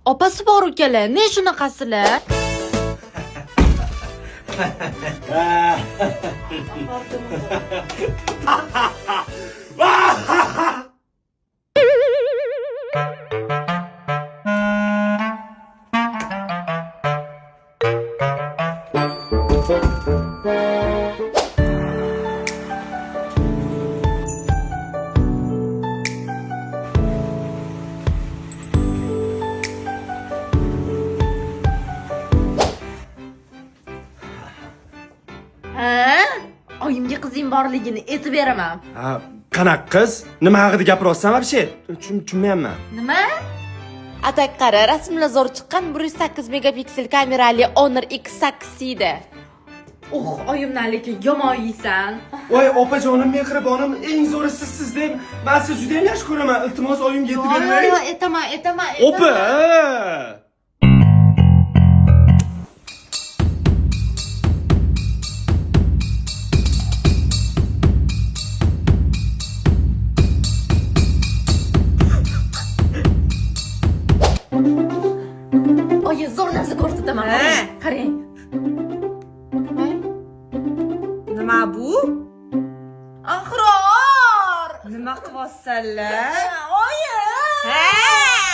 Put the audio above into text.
Opasi bor ukalar, ne shunaqasilar? Oyimga qizing borligini aytib beraman. Ha, qanaqa qiz? Nima haqida gapiryapsan вообще? Tushunmayapman. Nima? Atak qara, rasmlar zo'r chiqqan 108 megapiksel kamerali Honor X8 edi. Oyimdan lekin yomon yeysan. Voy, opajonim, mehribonim, eng zo'ri sizsiz deb, men sizni juda ham yaxshi ko'raman. Iltimos, oyimga aytib bering. Yo'q, aytaman. Opa! Oyi, zo'r narsa ko'rsataman. Qarang. Nima bu? Ahror! Nima qilyapsanlar? Oyi! Ha!